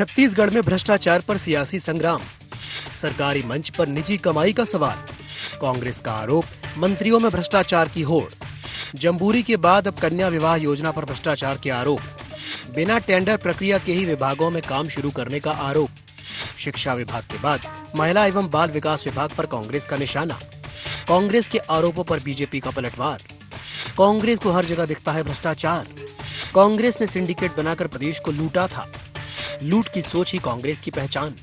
छत्तीसगढ़ में भ्रष्टाचार पर सियासी संग्राम, सरकारी मंच पर निजी कमाई का सवाल, कांग्रेस का आरोप मंत्रियों में भ्रष्टाचार की होड़, जम्बूरी के बाद अब कन्या विवाह योजना पर भ्रष्टाचार के आरोप, बिना टेंडर प्रक्रिया के ही विभागों में काम शुरू करने का आरोप, शिक्षा विभाग के बाद महिला एवं बाल विकास विभाग पर कांग्रेस का निशाना, कांग्रेस के आरोपों पर बीजेपी का पलटवार, कांग्रेस को हर जगह दिखता है भ्रष्टाचार, कांग्रेस ने सिंडिकेट बनाकर प्रदेश को लूटा था, लूट की सोच ही कांग्रेस की पहचान।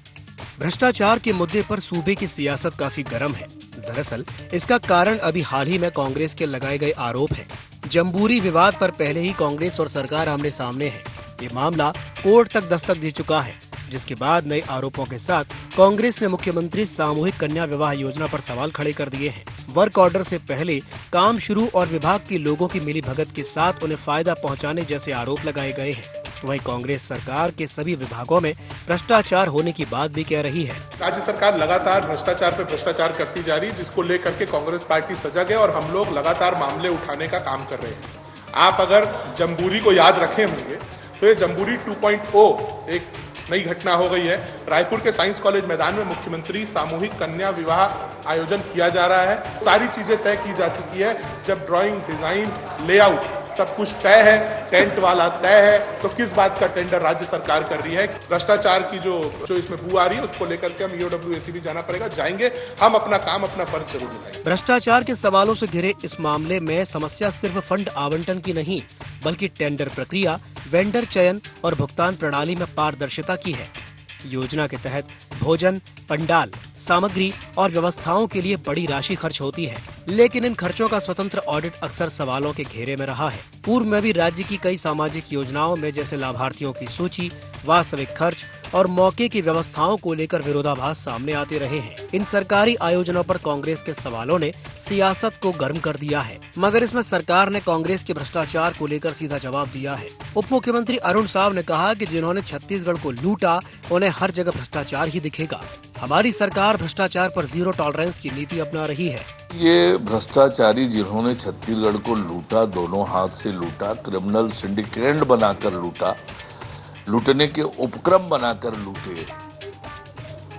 भ्रष्टाचार के मुद्दे पर सूबे की सियासत काफी गर्म है। दरअसल इसका कारण अभी हाल ही में कांग्रेस के लगाए गए आरोप हैं। जम्बूरी विवाद पर पहले ही कांग्रेस और सरकार आमने सामने है। ये मामला कोर्ट तक दस्तक दे चुका है, जिसके बाद नए आरोपों के साथ कांग्रेस ने मुख्यमंत्री सामूहिक कन्या विवाह योजना पर सवाल खड़े कर दिए हैं। वर्क ऑर्डर से पहले काम शुरू और विभाग के लोगों की मिलीभगत के साथ उन्हें फायदा पहुंचाने जैसे आरोप लगाए गए हैं। वहीं कांग्रेस सरकार के सभी विभागों में भ्रष्टाचार होने की बात भी कह रही है। राज्य सरकार लगातार भ्रष्टाचार पे भ्रष्टाचार करती जा रही है, जिसको लेकर के कांग्रेस पार्टी सजग है और हम लोग लगातार मामले उठाने का काम कर रहे हैं। आप अगर जम्बूरी को याद रखे होंगे तो ये जम्बूरी 2.0 एक नई घटना हो गई है। रायपुर के साइंस कॉलेज मैदान में मुख्यमंत्री सामूहिक कन्या विवाह आयोजन किया जा रहा है। सारी चीजें तय की जा चुकी है। जब ड्राइंग, डिजाइन, लेआउट सब कुछ तय है, टेंट वाला तय है, तो किस बात का टेंडर राज्य सरकार कर रही है? भ्रष्टाचार की जो इसमें बू आ रही है उसको लेकर के हम ईओडब्ल्यूएसी भी जाना पड़ेगा, जाएंगे। हम अपना काम, अपना फर्ज जरूर निभाएंगे। भ्रष्टाचार के सवालों से घिरे इस मामले में समस्या सिर्फ फंड आवंटन की नहीं, बल्कि टेंडर प्रक्रिया, वेंडर चयन और भुगतान प्रणाली में पारदर्शिता की है। योजना के तहत भोजन, पंडाल, सामग्री और व्यवस्थाओं के लिए बड़ी राशि खर्च होती है, लेकिन इन खर्चों का स्वतंत्र ऑडिट अक्सर सवालों के घेरे में रहा है। पूर्व में भी राज्य की कई सामाजिक योजनाओं में जैसे लाभार्थियों की सूची, वास्तविक खर्च और मौके की व्यवस्थाओं को लेकर विरोधाभास सामने आते रहे हैं। इन सरकारी आयोजनों पर कांग्रेस के सवालों ने सियासत को गर्म कर दिया है, मगर इसमें सरकार ने कांग्रेस के भ्रष्टाचार को लेकर सीधा जवाब दिया है। उप मुख्यमंत्री अरुण साव ने कहा कि जिन्होंने छत्तीसगढ़ को लूटा, उन्हें हर जगह भ्रष्टाचार ही दिखेगा। हमारी सरकार भ्रष्टाचार पर जीरो टॉलरेंस की नीति अपना रही है। ये भ्रष्टाचारी जिन्होंने छत्तीसगढ़ को लूटा, दोनों हाथ से लूटा, क्रिमिनल सिंडिकेट बनाकर लूटा, लूटने के उपक्रम बनाकर लूटे,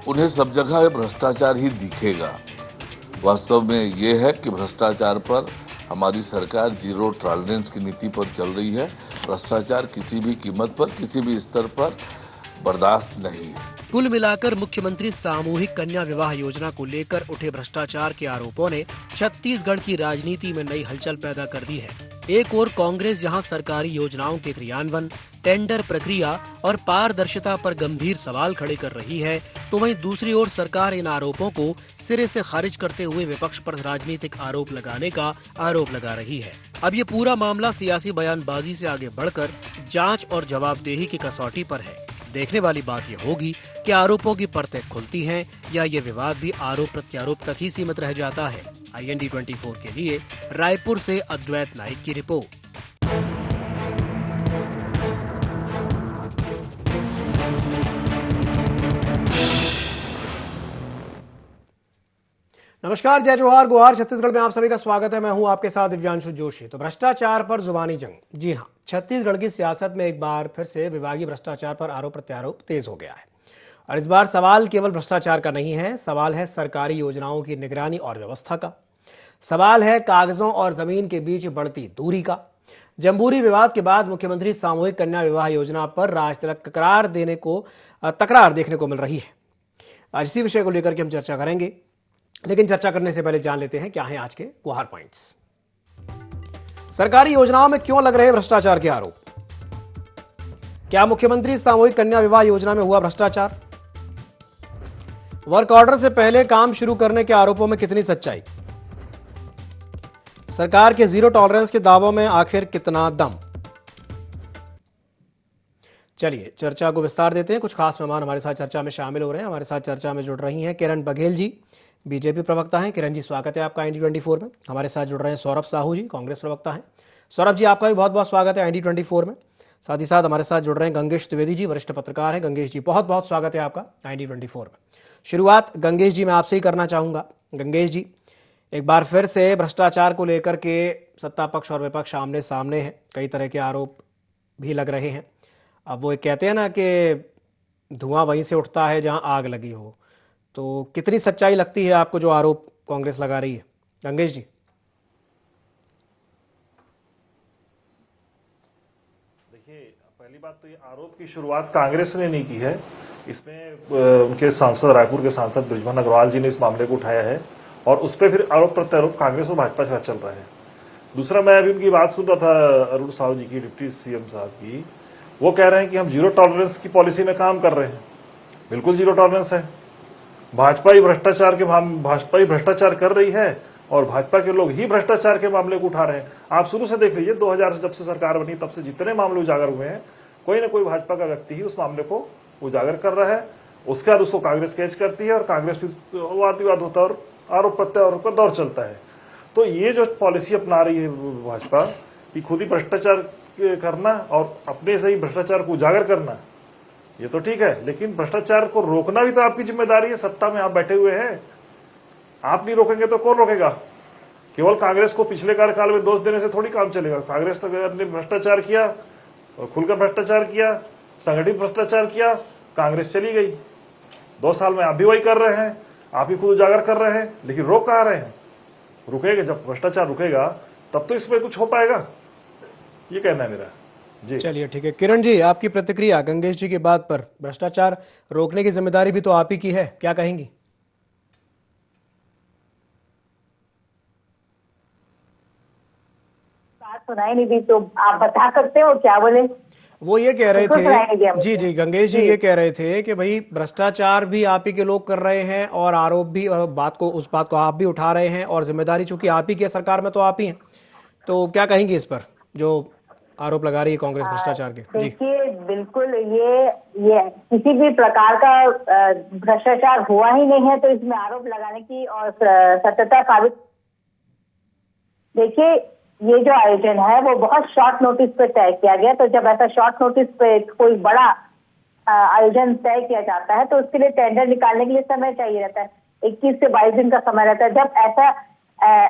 उन्हें सब जगह भ्रष्टाचार ही दिखेगा। वास्तव में ये है कि भ्रष्टाचार पर हमारी सरकार जीरो टॉलरेंस की नीति पर चल रही है। भ्रष्टाचार किसी भी कीमत पर, किसी भी स्तर पर बर्दाश्त नहीं है। कुल मिलाकर मुख्यमंत्री सामूहिक कन्या विवाह योजना को लेकर उठे भ्रष्टाचार के आरोपों ने छत्तीसगढ़ की राजनीति में नई हलचल पैदा कर दी है। एक ओर कांग्रेस जहां सरकारी योजनाओं के क्रियान्वयन, टेंडर प्रक्रिया और पारदर्शिता पर गंभीर सवाल खड़े कर रही है, तो वहीं दूसरी ओर सरकार इन आरोपों को सिरे से खारिज करते हुए विपक्ष पर राजनीतिक आरोप लगाने का आरोप लगा रही है। अब ये पूरा मामला सियासी बयानबाजी से आगे बढ़कर जांच और जवाबदेही की कसौटी पर है। देखने वाली बात ये होगी कि आरोपों की परतें खुलती हैं या ये विवाद भी आरोप प्रत्यारोप तक ही सीमित रह जाता है। IND 24 के लिए रायपुर से अद्वैत नाइक की रिपोर्ट। नमस्कार, जय जोहार, गुहार। छत्तीसगढ़ में आप सभी का स्वागत है। मैं हूं आपके साथ दिव्यांशु जोशी। तो भ्रष्टाचार पर जुबानी जंग, जी हां, छत्तीसगढ़ की सियासत में एक बार फिर से विभागीय भ्रष्टाचार पर आरोप प्रत्यारोप तेज हो गया है। और इस बार सवाल केवल भ्रष्टाचार का नहीं है, सवाल है सरकारी योजनाओं की निगरानी और व्यवस्था का, सवाल है कागजों और जमीन के बीच बढ़ती दूरी का। जम्बूरी विवाद के बाद मुख्यमंत्री सामूहिक कन्या विवाह योजना पर तकरार देखने को मिल रही है। आज इसी विषय को लेकर के हम चर्चा करेंगे, लेकिन चर्चा करने से पहले जान लेते हैं क्या हैं आज के गुहार पॉइंट्स। सरकारी योजनाओं में क्यों लग रहे भ्रष्टाचार के आरोप? क्या मुख्यमंत्री सामूहिक कन्या विवाह योजना में हुआ भ्रष्टाचार? वर्क ऑर्डर से पहले काम शुरू करने के आरोपों में कितनी सच्चाई? सरकार के जीरो टॉलरेंस के दावों में आखिर कितना दम? चलिए चर्चा को विस्तार देते हैं। कुछ खास मेहमान हमारे साथ चर्चा में शामिल हो रहे हैं। हमारे साथ चर्चा में जुड़ रही हैं किरण बघेल जी, बीजेपी प्रवक्ता हैं। किरण जी, स्वागत है आपका IND 24 में। हमारे साथ जुड़ रहे हैं सौरभ साहू जी, कांग्रेस प्रवक्ता हैं। सौरभ जी, आपका भी बहुत बहुत स्वागत है IND 24 में। साथ ही साथ हमारे साथ जुड़ रहे हैं गंगेश द्विवेदी जी, वरिष्ठ पत्रकार हैं। गंगेश जी, बहुत बहुत स्वागत है आपका IND 24 में। शुरुआत गंगेश जी मैं आपसे ही करना चाहूंगा। गंगेश जी, एक बार फिर से भ्रष्टाचार को लेकर के सत्ता पक्ष और विपक्ष आमने सामने है, कई तरह के आरोप भी लग रहे हैं। अब वो एक कहते हैं ना कि धुआं वहीं से उठता है जहां आग लगी हो। तो कितनी सच्चाई लगती है आपको जो आरोप कांग्रेस लगा रही है, गंगेश जी? देखिए, पहली बात तो ये आरोप की शुरुआत कांग्रेस ने नहीं की है। इसमें उनके सांसद, रायपुर के सांसद बृजमोहन अग्रवाल जी ने इस मामले को उठाया है और उस पर फिर आरोप प्रत्यारोप कांग्रेस और भाजपा का चल रहा है। दूसरा, मैं अभी उनकी बात सुन रहा था अरुण साहू जी की, डिप्टी सीएम साहब की। वो कह रहे हैं कि हम जीरो टॉलरेंस की पॉलिसी में काम कर रहे हैं। बिल्कुल जीरो टॉलरेंस है। भाजपा ही भ्रष्टाचार कर रही है और भाजपा के लोग ही भ्रष्टाचार के मामले को उठा रहे हैं। आप शुरू से देख लीजिए, 2000 से जब से सरकार बनी तब से जितने मामले उजागर हुए हैं, कोई ना कोई भाजपा का व्यक्ति ही उस मामले को उजागर कर रहा है। उसके बाद उसको कांग्रेस कैच करती है और कांग्रेस भी वाद विवाद होता है और आरोप प्रत्यारोप का दौर चलता है। तो ये जो पॉलिसी अपना रही है भाजपा कि खुद ही भ्रष्टाचार करना और अपने से ही भ्रष्टाचार को उजागर करना, ये तो ठीक है, लेकिन भ्रष्टाचार को रोकना भी तो आपकी जिम्मेदारी है। सत्ता में आप बैठे हुए हैं, आप नहीं रोकेंगे तो कौन रोकेगा? केवल कांग्रेस को पिछले कार्यकाल में दोष देने से थोड़ी काम चलेगा। कांग्रेस तो ने भ्रष्टाचार किया और खुलकर भ्रष्टाचार किया, संगठित भ्रष्टाचार किया, कांग्रेस चली गई। 2 साल में आप भी वही कर रहे हैं, आप ही खुद उजागर कर रहे हैं, लेकिन रोक कहाँ रहे हैं? रुकेगा, जब भ्रष्टाचार रुकेगा तब तो इसमें कुछ हो पाएगा, ये कहना है मेरा जी। चलिए ठीक है, किरण जी आपकी प्रतिक्रिया गंगेश जी की बात पर। भ्रष्टाचार रोकने की जिम्मेदारी भी तो आप ही की है, क्या कहेंगी? बात सुनाई नहीं दी तो आप बता सकते हो क्या बोले? वो ये कह रहे सुनाई नहीं दिया थे, मुझे। जी गंगेश जी ये कह रहे थे कि भाई भ्रष्टाचार भी आप ही के लोग कर रहे हैं और आरोप भी, उस बात को आप भी उठा रहे हैं और जिम्मेदारी चूंकि आप ही की है, सरकार में तो आप ही हैं। तो क्या कहेंगे इस पर जो आरोप लगा रही है कांग्रेस भ्रष्टाचार के? जी देखिए, बिल्कुल ये किसी भी प्रकार का भ्रष्टाचार हुआ ही नहीं है, तो इसमें आरोप लगाने की और सत्यता साबित। देखिए, ये जो आयोजन है वो बहुत शॉर्ट नोटिस पे तय किया गया। तो जब ऐसा शॉर्ट नोटिस पे कोई बड़ा आयोजन तय किया जाता है तो उसके लिए टेंडर निकालने के लिए समय चाहिए रहता है, 21 से 22 दिन का समय रहता है। जब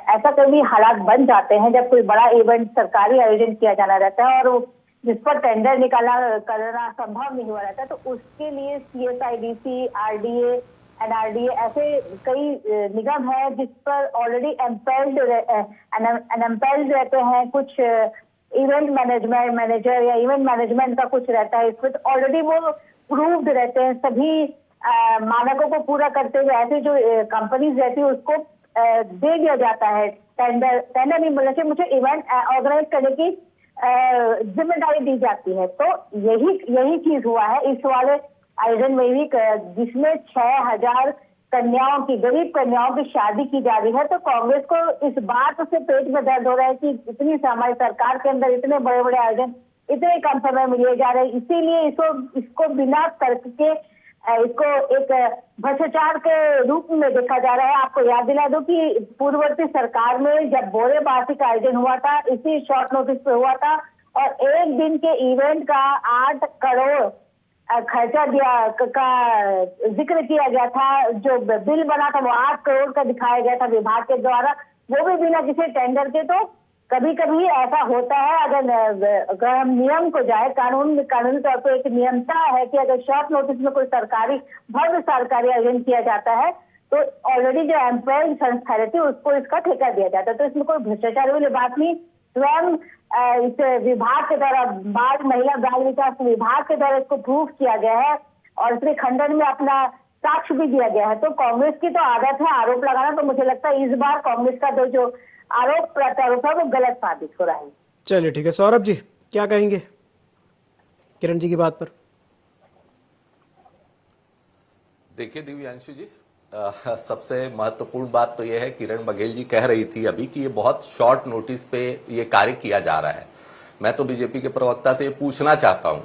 ऐसा कभी हालात बन जाते हैं, जब कोई बड़ा इवेंट, सरकारी आयोजन किया जाना रहता है और जिस पर टेंडर करना संभव नहीं हुआ रहता है, तो उसके लिए CSIDC, RDA, NRDA ऐसे कई निगम है जिस पर ऑलरेडी एम्पेल्ड रहते हैं। कुछ इवेंट मैनेजर या इवेंट मैनेजमेंट का कुछ रहता है इसमें, तो ऑलरेडी वो प्रूव्ड रहते हैं, सभी मानकों को पूरा करते हुए ऐसे जो कंपनीज रहती है उसको दे दिया जाता है टेंडर नहीं बोलना चाहिए, मुझे इवेंट ऑर्गेनाइज करने की जिम्मेदारी दी जाती है। तो यही चीज हुआ है इस वाले आयोजन में भी, जिसमें 6000 कन्याओं की, गरीब कन्याओं की शादी की जा रही है। तो कांग्रेस को इस बात से पेट में दर्द हो रहा है कि इतनी हमारी सरकार के अंदर इतने बड़े बड़े आयोजन इतने कम समय में लिए जा रहे हैं, इसीलिए इसको बिना तर्क के इसको एक भ्रष्टाचार के रूप में देखा जा रहा है। आपको याद दिला दूं कि पूर्ववर्ती सरकार में जब बोरेबासी का आयोजन हुआ था, इसी शॉर्ट नोटिस पे हुआ था और एक दिन के इवेंट का 8 करोड़ खर्चा का जिक्र किया गया था। जो बिल बना था वो 8 करोड़ का दिखाया गया था विभाग के द्वारा, वो भी बिना किसी टेंडर के। तो कभी कभी ऐसा होता है, अगर हम नियम को जाए, कानूनी तौर पर एक नियमता है कि अगर शॉर्ट नोटिस में कोई भव्य सरकारी आयोजन किया जाता है तो ऑलरेडी जो एम्प्लॉय संस्था रहती है उसको इसका ठेका दिया जाता है। तो इसमें कोई भ्रष्टाचार वाली बात नहीं। स्वयं इस विभाग के द्वारा, महिला बाल विकास विभाग के द्वारा इसको प्रूव किया गया है और इसके खंडन में अपना साक्ष्य भी दिया गया है। तो कांग्रेस की तो आदत है आरोप लगाना, तो मुझे लगता है इस बार कांग्रेस का जो आरोप प्रत्यारोप है वो गलत साबित हो रहा है। चलिए ठीक है, सौरभ जी क्या कहेंगे किरण जी की बात पर? देखिए दिव्यांशु जी, सबसे महत्वपूर्ण बात तो यह है, किरण बघेल जी कह रही थी अभी कि ये बहुत शॉर्ट नोटिस पे ये कार्य किया जा रहा है। मैं तो बीजेपी के प्रवक्ता से ये पूछना चाहता हूं,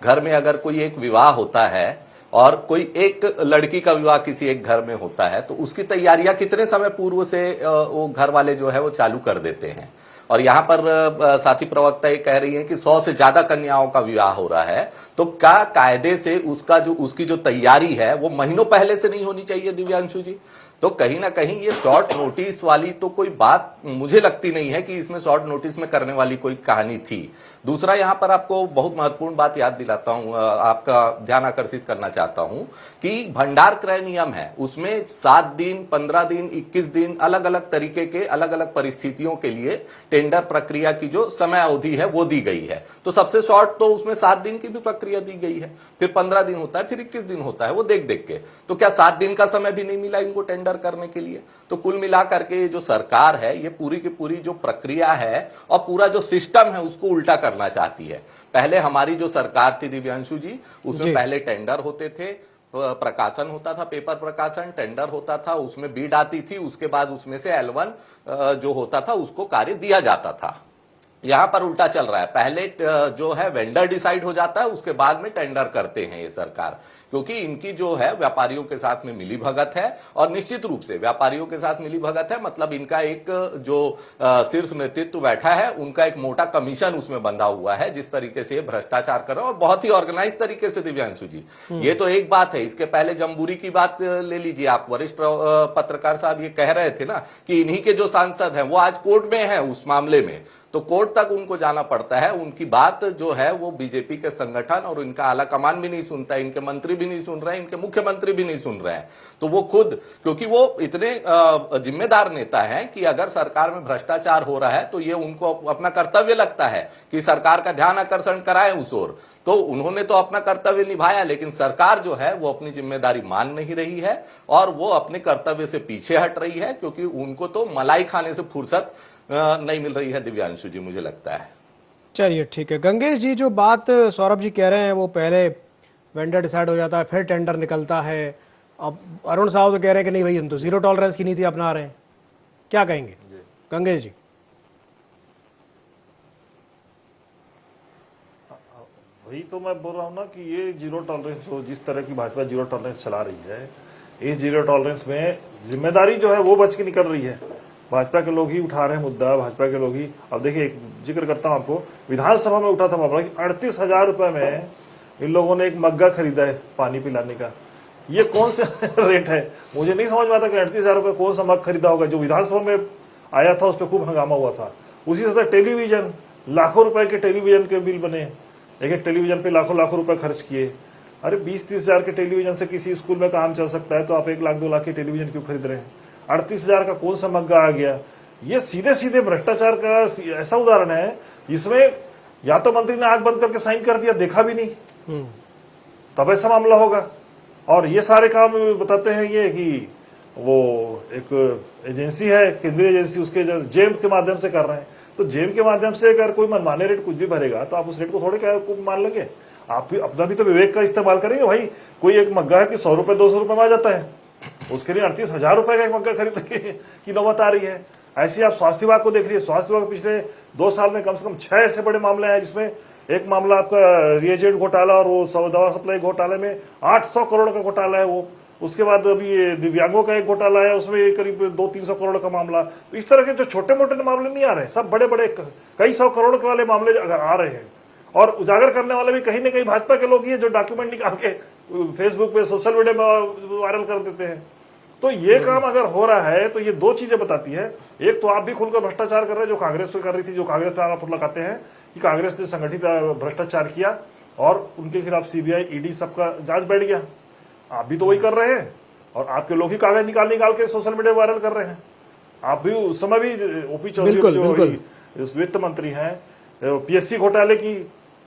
घर में अगर कोई एक विवाह होता है और कोई एक लड़की का विवाह किसी एक घर में होता है तो उसकी तैयारियां कितने समय पूर्व से वो घर वाले जो है वो चालू कर देते हैं। और यहाँ पर साथी प्रवक्ता ये कह रही हैं कि 100 से ज्यादा कन्याओं का विवाह हो रहा है, तो क्या कायदे से उसकी जो तैयारी है वो महीनों पहले से नहीं होनी चाहिए दिव्यांशु जी? तो कहीं ना कहीं ये शॉर्ट नोटिस वाली तो कोई बात मुझे लगती नहीं है कि इसमें शॉर्ट नोटिस में करने वाली कोई कहानी थी। दूसरा, यहां पर आपको बहुत महत्वपूर्ण बात याद दिलाता हूं, आपका ध्यान आकर्षित करना चाहता हूं कि भंडार क्रय नियम है, उसमें 7 दिन, 15 दिन, 21 दिन, अलग अलग तरीके के अलग अलग परिस्थितियों के लिए टेंडर प्रक्रिया की जो समय अवधि है वो दी गई है। तो सबसे शॉर्ट तो उसमें 7 दिन की भी प्रक्रिया दी गई है, फिर 15 दिन होता है, फिर 21 दिन होता है, वो देख देख के। तो क्या 7 दिन का समय भी नहीं मिला इनको टेंडर करने के लिए? तो कुल मिलाकर के जो सरकार है ये पूरी की पूरी जो प्रक्रिया है और पूरा जो सिस्टम है उसको उल्टा करना चाहती है। पहले हमारी जो सरकार थी दिव्यांशु जी, उसमें पहले टेंडर होते थे, प्रकाशन होता था, पेपर प्रकाशन, टेंडर होता था, उसमें बीड आती थी, उसके बाद उसमें से L1 जो होता था उसको कार्य दिया जाता था। यहां पर उल्टा चल रहा है, पहले जो है वेंडर डिसाइड हो जाता है, उसके बाद में टेंडर करते हैं ये सरकार, क्योंकि इनकी जो है व्यापारियों के साथ में मिली भगत है। और निश्चित रूप से व्यापारियों के साथ मिली भगत है मतलब इनका एक जो शीर्ष नेतृत्व बैठा है उनका एक मोटा कमीशन उसमें बंधा हुआ है, जिस तरीके से ये भ्रष्टाचार कर रहे हैं और बहुत ही ऑर्गेनाइज तरीके से। दिव्यांशु जी, ये तो एक बात है, इसके पहले जम्बूरी की बात ले लीजिए आप। वरिष्ठ पत्रकार साहब ये कह रहे थे ना कि इन्हीं के जो सांसद हैं वो आज कोर्ट में है उस मामले में, तो कोर्ट तक उनको जाना पड़ता है। उनकी बात जो है वो बीजेपी के संगठन और इनका आला कमान भी नहीं सुनता है, इनके मंत्री भी नहीं सुन रहे हैं, इनके मुख्यमंत्री भी नहीं सुन रहे हैं। तो वो खुद, क्योंकि वो इतने जिम्मेदार नेता हैं कि अगर सरकार में भ्रष्टाचार हो रहा है तो ये उनको अपना कर्तव्य लगता है कि सरकार का ध्यान आकर्षण कराएं उस ओर। तो उन्होंने तो अपना कर्तव्य निभाया, लेकिन सरकार जो है वो अपनी जिम्मेदारी मान नहीं रही है और वो अपने कर्तव्य से पीछे हट रही है, क्योंकि उनको तो मलाई खाने से फुर्सत नहीं मिल रही है। दिव्यांशु जी, मुझे लगता है। चलिए ठीक है। गंगेश जी, जो बात सौरभ जी कह रहे हैं वो पहले वेंडर डिसाइड हो जाता है, फिर टेंडर निकलता है। अब अरुण साहब तो कह रहे हैं कि नहीं भाई हम तो जीरो टॉलरेंस की नीति अपना रहे हैं, क्या कहेंगे गंगेश जी? वही तो मैं बोल रहा हूँ ना कि ये जीरो टॉलरेंस, जो जिस तरह की भाजपा जीरो टॉलरेंस चला रही है, इस जीरो टॉलरेंस में जिम्मेदारी जो है वो बच के निकल रही है। भाजपा के लोग ही उठा रहे हैं मुद्दा, भाजपा के लोग ही। अब देखिए, एक जिक्र करता हूं आपको, विधानसभा में उठा था मामला कि 38,000 रुपए में इन लोगों ने एक मग्गा खरीदा है पानी पिलाने का। ये कौन सा रेट है? मुझे नहीं समझ में आता कि 38,000 रुपए कौन सा मग खरीदा होगा। जो विधानसभा में आया था उस पर खूब हंगामा हुआ था। उसी तरह टेलीविजन, लाखों रुपए के टेलीविजन के बिल बने, एक एक टेलीविजन पे लाखों लाखों रुपए खर्च किए। अरे 20-30 हजार के टेलीविजन से किसी स्कूल में काम चल सकता है, तो आप 1 लाख 2 लाख के टेलीविजन क्यों खरीद रहे हैं? 38,000 का कौन सा मग्गा आ गया? ये सीधे सीधे भ्रष्टाचार का ऐसा उदाहरण है जिसमें या तो मंत्री ने आंख बंद करके साइन कर दिया, देखा भी नहीं, तब ऐसा मामला होगा। और ये सारे काम बताते हैं ये कि वो एक एजेंसी है, केंद्रीय एजेंसी, उसके जेम के माध्यम से कर रहे हैं। तो जेम के माध्यम से अगर कोई मनमाने रेट कुछ भी भरेगा तो आप उस रेट को थोड़े क्या मान लेंगे? आप भी अपना भी तो विवेक का इस्तेमाल करेंगे। भाई कोई एक मग्गा है कि 100 रुपए 200 रुपए में आ जाता है, उसके लिए 38,000 रुपए का एक मग्गा खरीदने की नौबत आ रही है। ऐसे आप स्वास्थ्य विभाग को देख लीजिए, स्वास्थ्य विभाग पिछले 2 साल में कम से कम 6 ऐसे बड़े मामले हैं, जिसमें एक मामला आपका रिएजेंट घोटाला और वो दवा सप्लाई घोटाले में 800 करोड़ का घोटाला है वो। उसके बाद अभी ये दिव्यांगों का एक घोटाला है, उसमें करीब 200-300 करोड़ का मामला। तो इस तरह के जो छोटे मोटे मामले नहीं आ रहे, सब बड़े बड़े कई 100 करोड़ के वाले मामले अगर आ रहे हैं, और उजागर करने वाले भी कहीं ना कहीं भाजपा के लोग ही है, जो डॉक्यूमेंट निकाल के फेसबुक पे, सोशल मीडिया में वायरल कर देते हैं। तो ये काम अगर हो रहा है तो ये 2 चीजें बताती है। एक तो आप भी खुलकर भ्रष्टाचार कर रहे हैं, जो कांग्रेस पे कर रही थी, जो कांग्रेस पे आप लगाते हैं कि कांग्रेस ने संगठित भ्रष्टाचार किया और उनके खिलाफ सीबीआई, ईडी सबका जांच बैठ गया। आप भी तो वही कर रहे हैं और आपके लोग ही कागज निकाल के सोशल मीडिया वायरल कर रहे हैं। आप भी उस समय भी ओपी चौधरी जो वित्त मंत्री हैं, पीएससी घोटाले की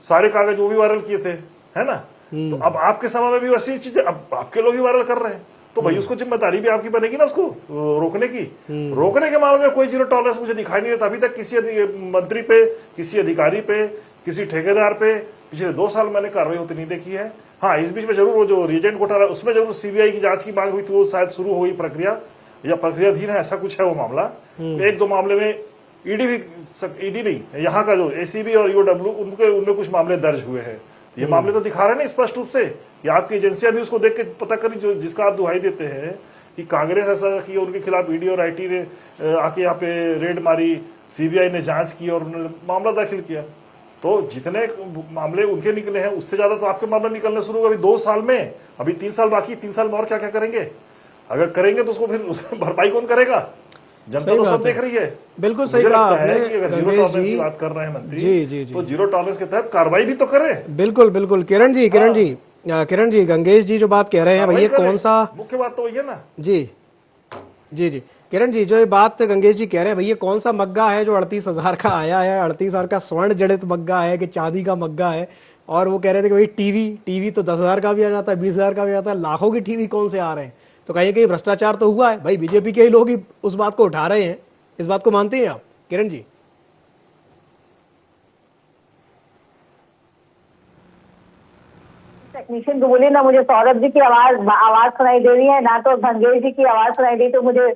सारे कागज वो भी वायरल किए थे, है ना? तो अब आपके समय में भी वैसी चीजें अब आपके लोग ही वायरल कर रहे हैं, तो भाई उसको जिम्मेदारी भी आपकी बनेगी ना उसको रोकने की। रोकने के मामले में कोई जीरो टॉलरेंस मुझे दिखाई नहीं देता अभी तक, किसी मंत्री पे, किसी अधिकारी पे, किसी ठेकेदार पे पिछले 2 साल मैंने कार्रवाई होती नहीं देखी है। हाँ, इस बीच में जरूर वो जो रिएजेंट घोटाला, उसमें जरूर सीबीआई की जांच की मांग हुई थी, वो शायद शुरू हो गई प्रक्रिया या प्रक्रियाधीन है, ऐसा कुछ है वो मामला। 1-2 मामले में ईडी नहीं, यहाँ का जो एसीबी और ईओडब्ल्यू, उनमें कुछ मामले दर्ज हुए हैं। ये मामले तो दिखा रहे हैं स्पष्ट रूप से कि आपकी एजेंसियां भी उसको देख के पता करी, जो जिसका आप दुहाई देते हैं कि कांग्रेस ऐसा की, उनके खिलाफ ईडी और आईटी ने आके यहाँ पे रेड मारी, सीबीआई ने जांच की और उन्होंने मामला दाखिल किया। तो जितने मामले उनके निकले हैं उससे ज्यादा तो आपके मामले निकलने शुरू हो गए अभी 2 साल में। अभी 3 साल बाकी, 3 साल में और क्या क्या करेंगे? अगर करेंगे तो उसको फिर भरपाई कौन करेगा? जनता सही तो बात सब है। देख रही है। बिल्कुल सही मुझे कहा लगता है आपने, कि अगर जीरो गंगेश टॉलरेंस जी। की बात कर रहे हैं मंत्री, जी। तो जीरो टॉलरेंस के तहत कार्रवाई भी तो करें। बिल्कुल बिल्कुल किरण जी, किरण जी, गंगेश जी जो बात कह रहे हैं भैया, कार्रवाई कौन करें। सा, मुख्य बात तो वही है ना। जी जी, किरण जी जो ये बात गंगेश जी कह रहे हैं भैया, कौन सा मग्गा है जो 38,000 का आया है, 38,000 का स्वर्ण जड़ित मग्गा है कि चांदी का मग्गा है? और वो कह रहे थे कि भाई टीवी तो 10,000 का भी आ जाता है, 20,000 का भी आ जाता है, लाखों की टीवी कौन से आ रहे हैं? तो कहीं कहीं भ्रष्टाचार तो हुआ है भाई, बीजेपी के ही लोग ही उस बात को उठा रहे हैं। इस बात को मानते हैं आप किरण जी? टेक्नीशियन को बोलिए ना, मुझे सौरभ जी की आवाज सुनाई दे रही है ना, तो गंगेश जी की आवाज सुनाई दी, तो मुझे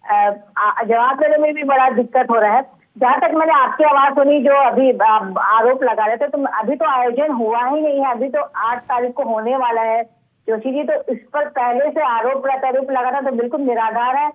जवाब देने में भी बड़ा दिक्कत हो रहा है। जहां तक मैंने आपकी आवाज सुनी जो अभी आरोप लगा रहे थे, तो अभी तो आयोजन हुआ ही नहीं है, अभी तो 8 तारीख को होने वाला है जोशी जी। तो इस पर पहले से आरोप प्रत्यारोप लगाना तो बिल्कुल निराधार है।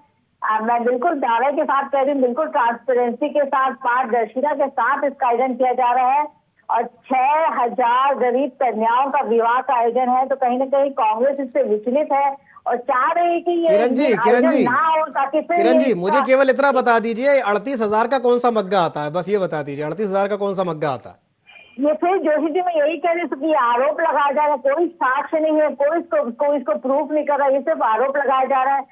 मैं बिल्कुल दावे के साथ कह रही हूँ, बिल्कुल ट्रांसपेरेंसी के साथ, पारदर्शिता के साथ इसका आयोजन किया जा रहा है। और 6,000 गरीब कन्याओं का विवाह का आयोजन है, तो कहीं ना कहीं कांग्रेस इससे विचलित है और चाह रही है कि ये आयोजन ना हो, ताकि फिर किरण जी मुझे केवल इतना बता दीजिए, 38,000 का कौन सा मग्गा आता है? बस ये बता दीजिए, 38,000 का कौन सा मग्गा आता है? ये फिर जोशी जी मैं यही कह रही हूँ कि आरोप लगाया जा रहा है, कोई साक्ष्य नहीं है, कोई इसको प्रूफ नहीं कर रहा है, ये सिर्फ आरोप लगाया जा रहा है।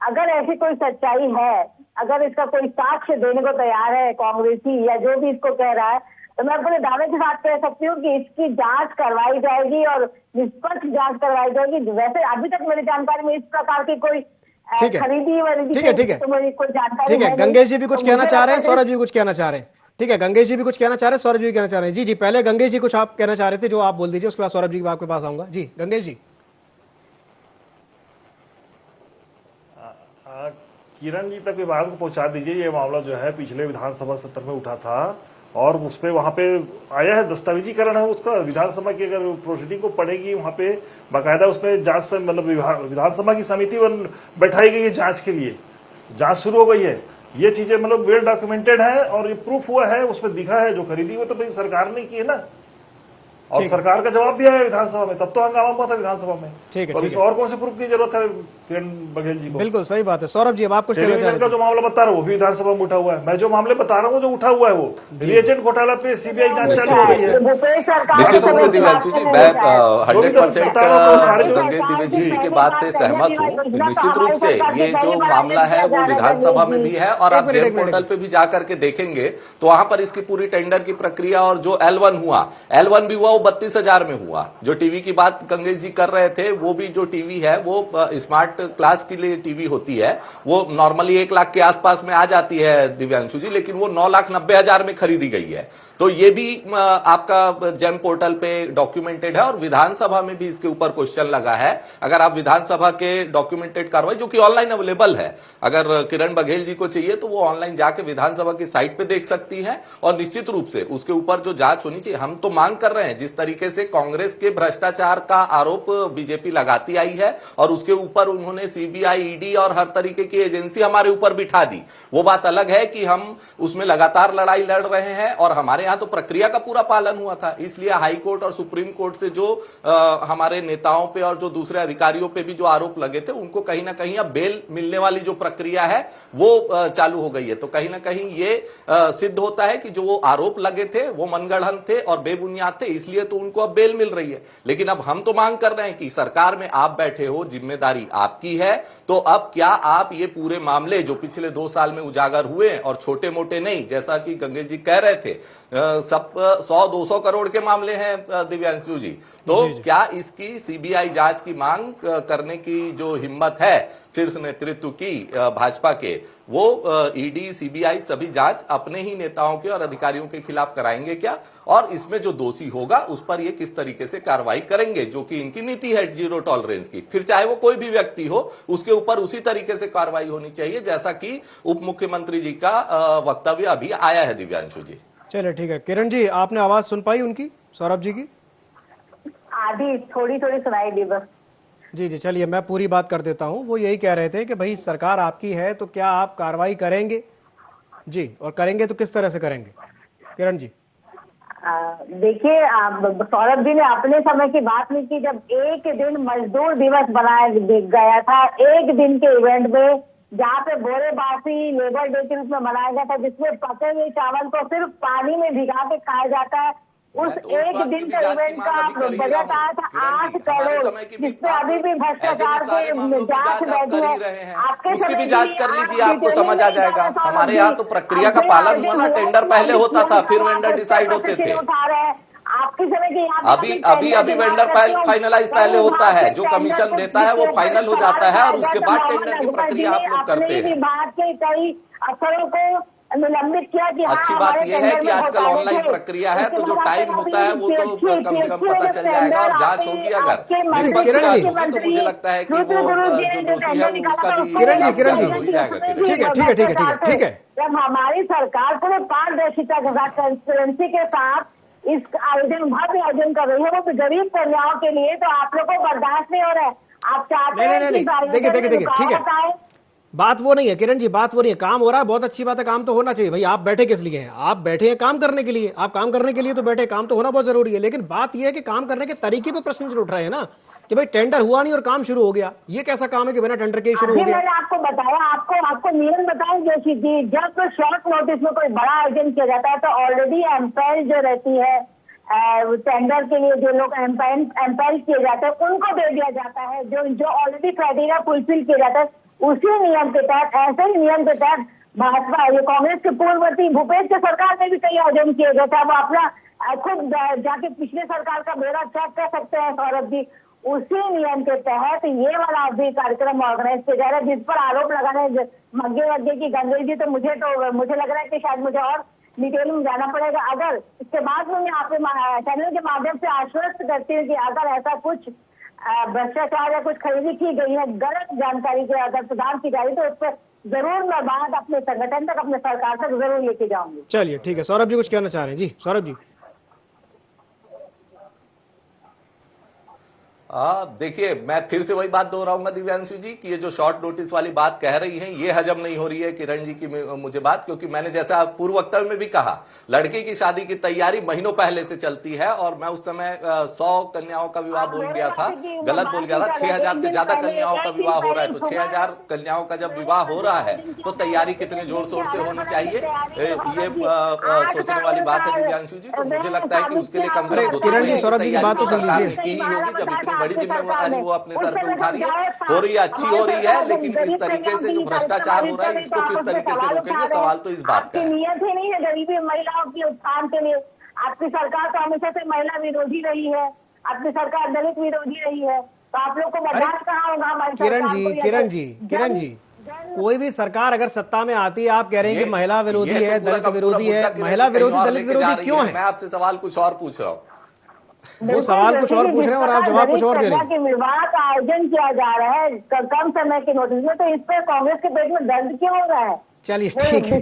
अगर ऐसी कोई सच्चाई है, अगर इसका कोई साक्ष्य देने को तैयार है कांग्रेसी या जो भी इसको कह रहा है, तो मैं पूरे दावे के साथ कह सकती हूँ कि इसकी जांच करवाई जाएगी और निष्पक्ष जांच करवाई जाएगी। वैसे अभी तक मेरी जानकारी में इस प्रकार की कोई खरीदी ठीक है, गंगेश जी भी कुछ कहना चाह रहे हैं, सौरभ जी कुछ कहना चाह रहे हैं। ठीक है, गंगेश जी भी कुछ कहना चाह रहे हैं, सौरभ जी भी कहना चाह रहे हैं। जी, पहले गंगेश जी कुछ आप कहना चाह रहे थे, जो आप बोल दीजिए, उसके बाद सौरभ जी आपके पास आऊंगा। जी गंगेश जी। किरण जी तक ये बात को पहुंचा दीजिए। ये मामला जो है पिछले विधानसभा सत्र में उठा था और उस पे वहां पे आया है, दस्तावेजीकरण है उसका। विधानसभा की अगर प्रोसीडिंग को पढ़ेगी वहां पे बाकायदा उसमें जांच से मतलब विधानसभा की समिति बैठाई गई है जांच के लिए, जांच शुरू हो गई है। ये चीजें मतलब वेल डॉक्यूमेंटेड है और ये प्रूफ हुआ है, उसमें दिखा है। जो खरीदी वो तो भाई सरकार ने की है ना, और सरकार का जवाब भी आया विधानसभा में, तब तो हंगामा हुआ था विधानसभा में। ठीक है, तो इसमें और कौन से प्रूफ की जरूरत है किरण बघेल जी को? बिल्कुल सही बात है। सौरभ जी अब आप कुछ कहना चाह रहे टेलीविजन का जो मामला बता रहा हूँ वो भी विधानसभा में उठा हुआ है। मैं जो मामले बता रहा हूँ जो उठा हुआ है वो रिएजेंट घोटाला पे सीबीआई जांच चालू हो गई है। निश्चित रूप से दिव्यांशु जी मैं 100% गंगेश दिव्य जी की बात से सहमत हूँ। निश्चित रूप से ये जो मामला है वो विधानसभा में भी है और आप जेम पोर्टल पे भी जाकर के देखेंगे तो वहां पर इसकी पूरी टेंडर की प्रक्रिया और जो L1 भी हुआ वो 32,000 में हुआ। जो टीवी की बात गंगेश जी कर रहे थे वो भी जो टीवी है वो स्मार्ट क्लास के लिए टीवी होती है, वो नॉर्मली 1 लाख के आसपास में आ जाती है दिव्यांशु जी, लेकिन वो 9,90,000 में खरीदी गई है। तो ये भी आपका जेम पोर्टल पे डॉक्यूमेंटेड है और विधानसभा में भी इसके ऊपर क्वेश्चन लगा है। अगर आप विधानसभा के डॉक्यूमेंटेड कार्रवाई जो कि ऑनलाइन अवेलेबल है, अगर किरण बघेल जी को चाहिए तो वो ऑनलाइन जाके विधानसभा की साइट पे देख सकती है और निश्चित रूप से उसके ऊपर जो जांच होनी चाहिए। हम तो मांग कर रहे हैं, जिस तरीके से कांग्रेस के भ्रष्टाचार का आरोप बीजेपी लगाती आई है और उसके ऊपर उन्होंने सीबीआई, ईडी और हर तरीके की एजेंसी हमारे ऊपर बिठा दी, वो बात अलग है कि हम उसमें लगातार लड़ाई लड़ रहे हैं और हमारे यहां तो प्रक्रिया का पूरा पालन हुआ था। इसलिए हाई कोर्ट और सुप्रीम कोर्ट से जो हमारे नेताओं पे और जो दूसरे अधिकारियों पे भी जो आरोप लगे थे उनको कहीं ना कहीं अब बेल मिलने वाली जो प्रक्रिया है वो चालू हो गई है। तो कहीं ना कहीं ये सिद्ध होता है कि जो वो आरोप लगे थे वो मनगढ़ंत थे और बेबुनियाद थे, इसलिए तो उनको अब बेल मिल रही है। लेकिन अब हम तो मांग कर रहे हैं कि सरकार में आप बैठे हो, जिम्मेदारी आपकी है, तो अब क्या आप ये पूरे मामले जो पिछले 2 साल में उजागर हुए और छोटे मोटे नहीं, जैसा कि गंगेश जी कह रहे थे, सब 100-200 करोड़ के मामले हैं दिव्यांशु जी, तो क्या इसकी सीबीआई जांच की मांग करने की जो हिम्मत है शीर्ष नेतृत्व की भाजपा के, वो ईडी, सीबीआई सभी जांच अपने ही नेताओं के और अधिकारियों के खिलाफ कराएंगे क्या? और इसमें जो दोषी होगा उस पर ये किस तरीके से कार्रवाई करेंगे, जो कि इनकी नीति है जीरो टॉलरेंस की। फिर चाहे वो कोई भी व्यक्ति हो, उसके ऊपर उसी तरीके से कार्रवाई होनी चाहिए जैसा कि उप मुख्यमंत्री जी का वक्तव्य अभी आया है दिव्यांशु जी। चलिए ठीक है, किरण जी आपने आवाज सुन पाई उनकी, सौरभ जी की? आधी थोड़ी सुनाई दी बस। जी, चलिए मैं पूरी बात कर देता हूं। वो यही कह रहे थे कि भाई सरकार आपकी है तो क्या आप कार्रवाई करेंगे जी, और करेंगे तो किस तरह से करेंगे? किरण जी देखिए, सौरभ जी ने अपने समय की बात नहीं की जब एक दिन मजदूर दिवस बनाया गया था। एक दिन के इवेंट में जहाँ पे बोरे बासी लेबर डे के रूप में मनाया गया था, जिसमें पके हुए चावल को सिर्फ पानी में भिगा के खाया जाता है। उस एक दिन का इवेंट का बजट आया था 8 करोड़, जिसमें अभी भी भ्रष्टाचार के जांच बैठी है। आपके उसकी भी जांच कर लीजिए, आपको समझ आ जाएगा। हमारे यहाँ तो प्रक्रिया का पालन हुआ ना, टेंडर पहले होता था, फिर वेंडर डिसाइड होते थे। आपके समय की अभी वेंडर फाइनलाइज पहले होता है, जो कमीशन देता है वो फाइनल हो जाता है और उसके बाद टेंडर की प्रक्रिया आप लोग करते हैं। विभाग के कई अफसरों को निलंबित किया कि अच्छी बात यह है कि आजकल ऑनलाइन प्रक्रिया है, तो जो टाइम होता है वो तो कम से कम पता चल जाएगा और जांच होगी। अगर निष्पक्ष जांच होगी तो मुझे लगता है कि वो जो दोषी है उसका भी हो ही जाएगा। ठीक है। जब हमारी सरकार पूरे पारदर्शिता के साथ, ट्रांसपेरेंसी के साथ इस आयोजन भव्य आयोजन कर रही है, वो तो गरीब कन्याओं के लिए, तो आप लोग को बर्दाश्त नहीं हो रहा है। आप चाहते हैं देखिए ठीक है, बात वो नहीं है किरण जी, बात वो नहीं है। काम हो रहा है, बहुत अच्छी बात है, काम तो होना चाहिए भाई। आप बैठे किस लिए हैं? आप बैठे हैं काम करने के लिए। आप काम करने के लिए तो बैठे, काम तो होना बहुत जरूरी है। लेकिन बात यह है कि काम करने के तरीके पे प्रश्न उठ रहे हैं ना, कि भाई टेंडर हुआ नहीं और काम शुरू हो गया। ये कैसा काम है कि बिना टेंडर के शुरू हो गया? मैंने आपको बताया, आपको नियम बताएं जोशी जी, जब शॉर्ट नोटिस में कोई बड़ा आयोजन किया जाता है तो ऑलरेडी एम्पायर जो रहती है टेंडर के लिए, जो लोग एम्पायर किए जाते हैं उनको दे दिया जाता है, जो ऑलरेडी क्राइटेरिया फुलफिल किया जाता है। उसी नियम के तहत, ऐसे ही नियम के तहत भाजपा, ये कांग्रेस के पूर्ववर्ती भूपेश के सरकार में भी कई आयोजन किए गए थे। वो अपना खुद जाके पिछले सरकार का ब्यौरा चेक कर सकते हैं सौरभ जी। उसी नियम के तहत ये वाला भी कार्यक्रम ऑर्गेनाइज किया जा रहा है, जिस पर आरोप लगाने मग्गे की गंगेश जी, तो मुझे लग रहा है कि शायद मुझे और डिटेल में जाना पड़ेगा। अगर इसके बाद में मैं आपके चैनल के माध्यम से आश्वस्त करती हूँ कि अगर ऐसा कुछ भ्रष्टाचार या कुछ खरीदी की गई है, गलत जानकारी के अगर प्रदान की जा रही, तो उस पर जरूर मैं बात अपने संगठन तक, अपने सरकार तक जरूर लेके जाऊंगी। चलिए ठीक है, सौरभ जी कुछ कहना चाह रहे हैं? जी सौरभ जी। देखिए, मैं फिर से वही बात दोहराऊंगा दिव्यांशु जी कि ये जो शॉर्ट नोटिस वाली बात कह रही है, ये हजम नहीं हो रही है किरण जी की मुझे बात, क्योंकि मैंने जैसा पूर्व वक्तव्य में भी कहा, लड़की की शादी की तैयारी महीनों पहले से चलती है। और मैं उस समय 100 कन्याओं का विवाह बोल गया था, गलत बोल गया था। 6000 से ज्यादा कन्याओं का विवाह हो रहा है, तो 6000 कन्याओं का जब विवाह हो रहा है तो तैयारी कितने जोर शोर से होनी चाहिए, ये सोचने वाली बात है दिव्यांशु जी। तो मुझे लगता है कि उसके लिए कम से कम 2-3 महीने की तैयारी तो सरकार ने की ही होगी, जब इतनी बड़ी जिम्मेवारी वो अपने सर पे उठा रही है। हो रही है, अच्छी हो रही है, लेकिन इस तरीके से जो भ्रष्टाचार हो रहा है इसको किस तरीके से रोकेंगे, सवाल तो इस बात का है। नियत ही नहीं है गरीबी महिलाओं के उत्थान के लिए। आपकी सरकार तो हमेशा से महिला विरोधी रही है, आपकी सरकार दलित विरोधी रही है, तो आप लोग को बर्दाश्त कहाँ होगा हमारी? किरण जी, कोई भी सरकार अगर सत्ता में आती है, आप कह रहे हैं कि महिला विरोधी है, दलित विरोधी है। महिला विरोधी, दलित विरोधी क्यों है? मैं आपसे सवाल कुछ और पूछ रहा हूँ। वो सवाल कुछ और पूछ रहे हैं और आप जवाब कुछ और दे रहे हैं। विवाह का आयोजन किया जा रहा है कम समय के नोटिस में, तो इस पर कांग्रेस के पेट में दर्द क्यों हो रहा है? चलिए ठीक है,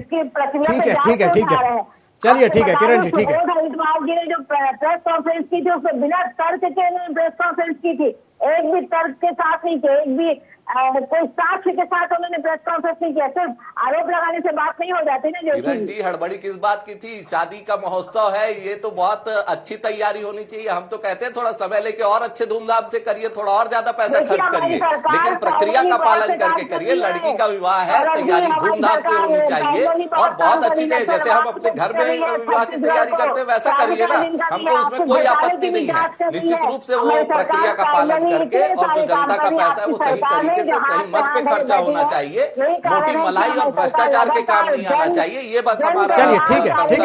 चलिए ठीक है किरण जी, ठीक है। हरिद्वार जी ने जो प्रेस कॉन्फ्रेंस की थी, उसमें बिना तर्क के उन्होंने प्रेस कॉन्फ्रेंस की थी, एक भी तर्क के साथ नहीं थे, एक भी कोई साक्ष्य के साथ उन्होंने प्रेस कॉन्फ्रेंस नहीं किया। सिर्फ आरोप लगाने से बात नहीं हो जाती ना। किरण जी, हड़बड़ी किस बात की थी? शादी का महोत्सव है, ये तो बहुत अच्छी तैयारी होनी चाहिए। हम तो कहते हैं थोड़ा समय लेके और अच्छे धूमधाम से करिए, थोड़ा और ज्यादा पैसा खर्च करिए, लेकिन प्रक्रिया का पालन करके करिए। लड़की का विवाह है, तैयारी धूमधाम से होनी चाहिए और बहुत अच्छी तैयारी, जैसे हम अपने घर में विवाह की तैयारी करते हैं वैसा करिए ना, हमको उसमें कोई आपत्ति नहीं है। निश्चित रूप से वो प्रक्रिया का पालन करके और जो जनता का पैसा है वो सही तरीके से सही मत पे खर्चा होना चाहिए। मोटी मलाई और भ्रष्टाचार के काम नहीं आना चाहिए, ये बस हमारा। चलिए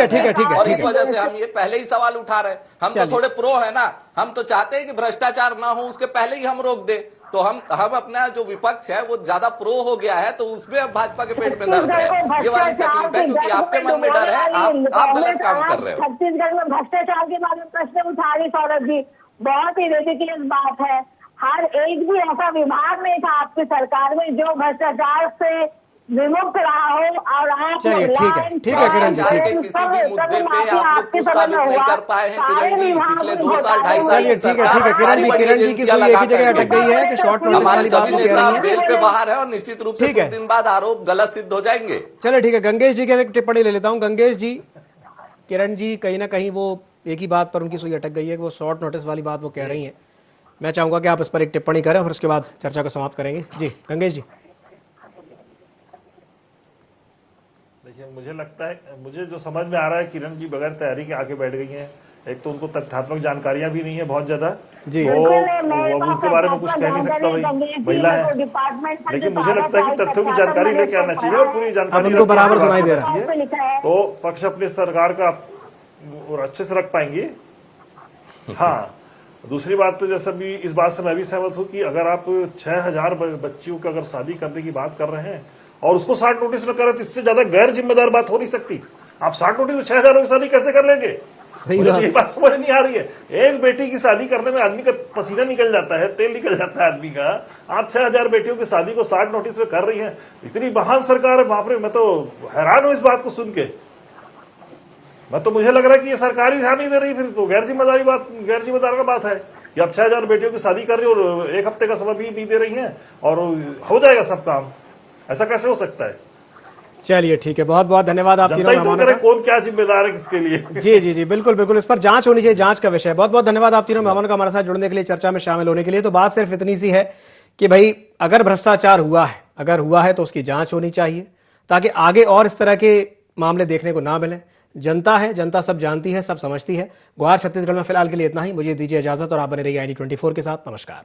ठीक है। और इस वजह से हम ये पहले ही सवाल उठा रहे हैं। हम तो थोड़े प्रो है ना, हम तो चाहते हैं कि भ्रष्टाचार ना हो, उसके पहले ही हम रोक दे। तो हम अपना जो विपक्ष है वो ज्यादा प्रो हो गया है, तो उसमें अब भाजपा के पेट में दर्द है। ये वाली तकलीफ है, क्योंकि आपके मन में डर है, आप गलत काम कर रहे हो। छत्तीसगढ़ में भ्रष्टाचार के बारे में प्रश्न उठा रही सौरभ जी, बहुत ही रेडिकुलस बात है। हर एक भी ऐसा विभाग नहीं था आपकी सरकार में जो भ्रष्टाचार से विमुक्त रहा हो। और आप चलिए ठीक है किरण जी, ठीक है। किसी भी मुद्दे पे आप लोग कुछ साबित नहीं कर पाए हैं किरण जी, पिछले 2 साल 2.5 साल। चलिए ठीक है किरण जी की सुई एक ही जगह अटक गई है कि शॉर्ट नोटिस वाली बात कह रही है। बेल पे बाहर है और निश्चित रूप से कुछ दिन बाद आरोप गलत सिद्ध हो जाएंगे। चलिए ठीक है, गंगेश जी की टिप्पणी ले लेता हूँ। गंगेश जी, किरण जी कहीं ना कहीं वो एक ही बात पर उनकी सुई अटक गई है कि वो शॉर्ट नोटिस वाली बात वो कह रही है। मैं चाहूंगा कि आप इस पर एक टिप्पणी करें और फिर उसके बाद चर्चा को समाप्त करेंगे। जी गंगेश जी। देखिए, मुझे लगता है, मुझे जो समझ में आ रहा है, किरण जी बगैर तैयारी के आके बैठ गई हैं। एक तो उनको तथ्यात्मक जानकारियां भी नहीं है बहुत ज्यादा, जी। तो वो उसके बारे में कुछ कह नहीं सकता, भाई महिला है। लेकिन मुझे लगता है कि तथ्यों की जानकारी लेके आना चाहिए और पूरी जानकारी उनको बराबर सुनाई दे रहा है, तो पक्ष अपनी सरकार का और अच्छे से रख पाएंगे। हाँ, दूसरी बात तो जैसे भी इस बात से मैं भी सहमत हूं कि अगर आप 6000 बच्चियों की अगर शादी करने की बात कर रहे हैं और उसको 60 नोटिस में करें, तो इससे ज्यादा गैर जिम्मेदार बात हो नहीं सकती। आप 60 नोटिस में 6000 की शादी कैसे कर लेंगे? मुझे ये बात समझ नहीं आ रही है। एक बेटी की शादी करने में आदमी का पसीना निकल जाता है, तेल निकल जाता है आदमी का। आप 6000 बेटियों की शादी को 60 नोटिस में कर रही हैं। इतनी महान सरकार है, बाप रे, मैं तो हैरान हूं इस बात को सुन के। मैं तो मुझे लग रहा है कि ये सरकार ही ध्यान नहीं दे रही, फिर तो गैर जिम्मेदाराना बात है कि अब 6000 बेटियों की शादी कर रही है और एक हफ्ते का समय भी नहीं दे रही हैं और हो जाएगा सब काम। ऐसा कैसे हो सकता है? चलिए ठीक है, बहुत बहुत धन्यवाद आप तीनों मेहमानों का। कौन क्या जिम्मेदार है किसके लिए? जी जी जी, बिल्कुल बिल्कुल, इस पर जांच होनी चाहिए, जांच का विषय है। बहुत बहुत धन्यवाद आप तीनों मेहमानों का हमारे साथ जुड़ने के लिए, चर्चा में शामिल होने के लिए। तो बात सिर्फ इतनी सी है कि भाई अगर भ्रष्टाचार हुआ है, अगर हुआ है तो उसकी जांच होनी चाहिए, ताकि आगे और इस तरह के मामले देखने को ना मिले। जनता है, जनता सब जानती है, सब समझती है। गुहार छत्तीसगढ़ में फिलहाल के लिए इतना ही। मुझे दीजिए इजाजत और आप बने रहिए ID24 के साथ। नमस्कार।